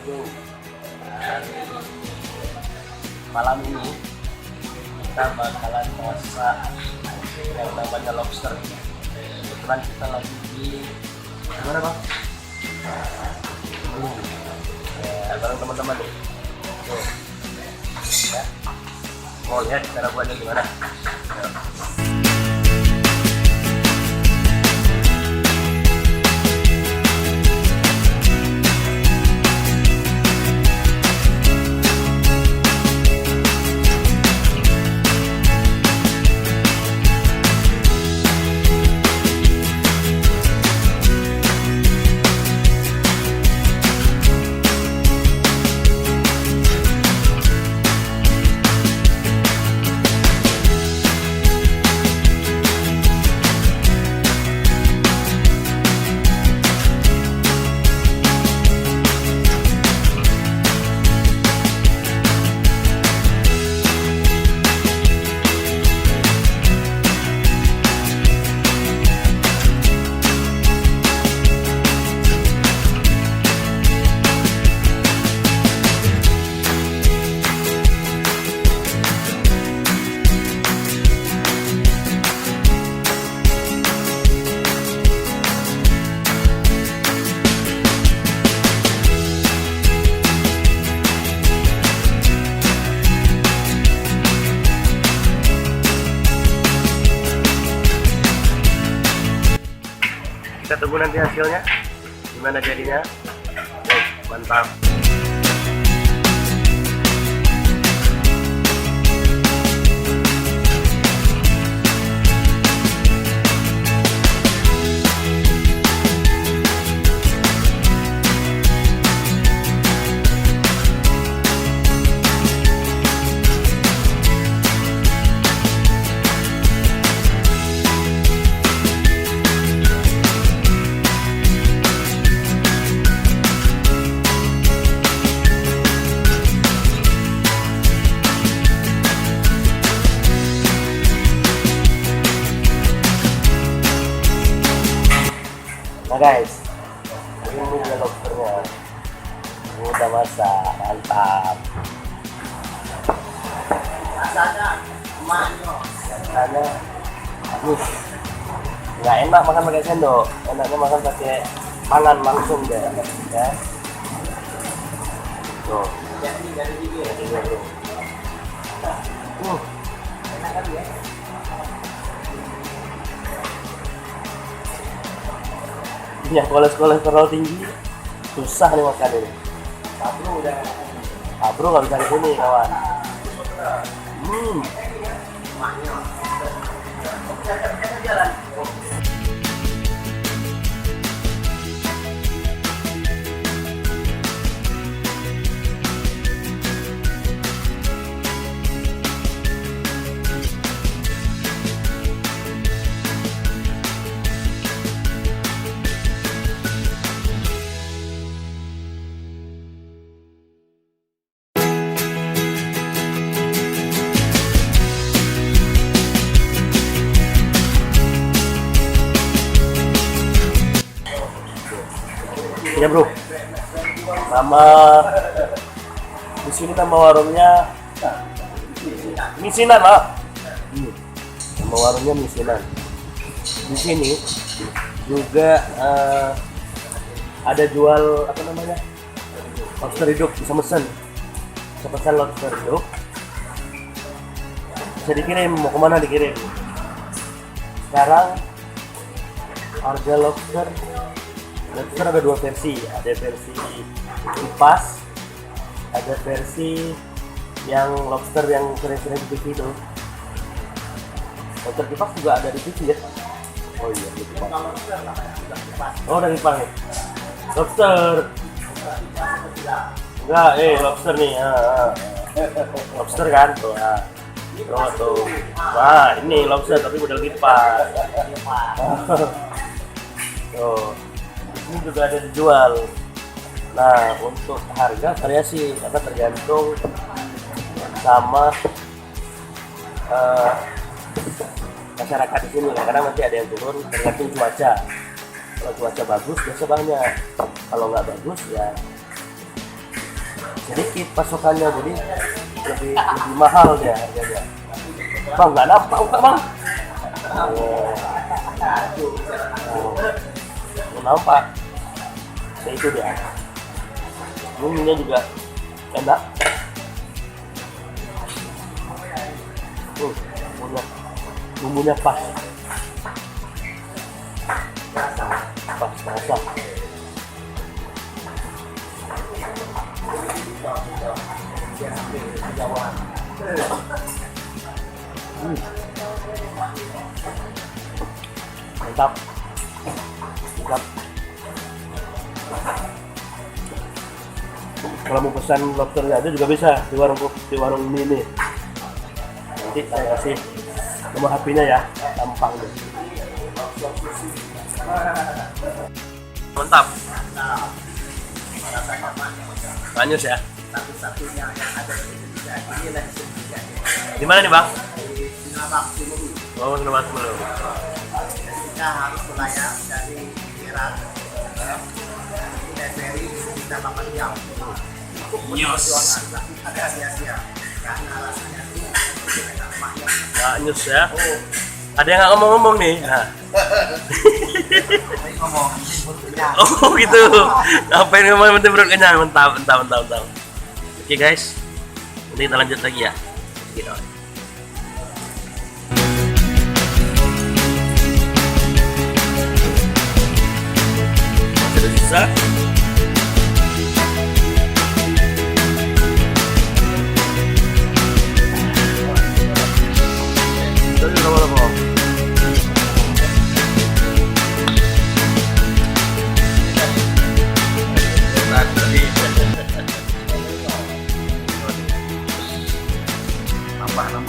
Assalamualaikum. Dan malam ini kita bakalan masak yang namanya lobster. Kebetulan kita lagi di mana bang? Bareng teman-teman nih. Tuh. Ya. Mau lihat cara buatnya gimana? Yuk. Kita tunggu nanti hasilnya gimana jadinya. Mantap. Nah guys, ini dia lobsternya. Ini udah masak, mantap. Rasanya emaknya. Rasanya, nggak enak makan pakai sendok. Enaknya makan pakai tangan langsung deh, ya. Tuh. Jadi bro. Enak kan ya? Yang kolesterol tinggi susah nih makan ini. Bro nggak bisa di sini kawan. Ya bro, di sini nama warungnya Misinan lah. Nama warungnya Misinan. Di sini juga ada jual apa namanya lobster hidup, bisa pesan lobster hidup. Bisa dikirim, mau kemana dikirim. Sekarang harga lobster ada dua versi, ada versi kipas, ada versi yang lobster yang sering-sering di TV itu. Lobster kipas juga ada di TV ya. Oh iya, di kipas. Oh dari kipas nih. Lobster. Enggak, lobster nih. Lobster kan tuh. Tuh. Wah, ini lobster tapi model kipas. Tuh. Ini juga ada dijual. Nah, untuk harga variasi karena tergantung sama masyarakat di sini. Karena nanti ada yang turun tergantung cuaca. Kalau cuaca bagus biasa banyak. Kalau nggak bagus ya sedikit pasokannya, jadi lebih mahal dia harganya. Bang, nggak nampak buka bang? Nampak. Nah, itu dia. Bumbunya juga enak. Bumbunya pas. Pas rasa. Mantap. Mantap. Kalau mau pesan lobsternya ada juga bisa di warung ini. Nanti saya kasih nomor HP-nya ya, gampang deh. Mantap. Manis ya. Satu-satunya yang ada di Indonesia inilah Indonesia. Di mana nih bang? Di Sinabang Timur. Oh, Sinabang Timur. Kita harus melayar dari Iran, dari kita 8 jam. Yes. Tapi ada sia-sia karena rasanya itu enak banget. Manis ya. Ada yang nggak ngomong-ngomong nih. Nah. Ngomong, Oh gitu. Ngapain ngomong penting perut kenyang? Mantap. Oke guys, nanti kita lanjut lagi ya. Gitu. Masih ada sisa. Jadi berapa?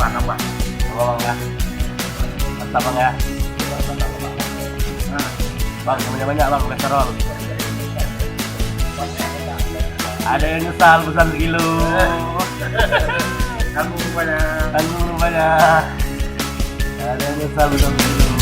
Nambah. Bang ya. Mantap bang ya. Bang, banyak bang kolesterol. Ada yang nyesal pesan sekilo. Tanggung rupanya. Ada yang nyesal pesan sekilo.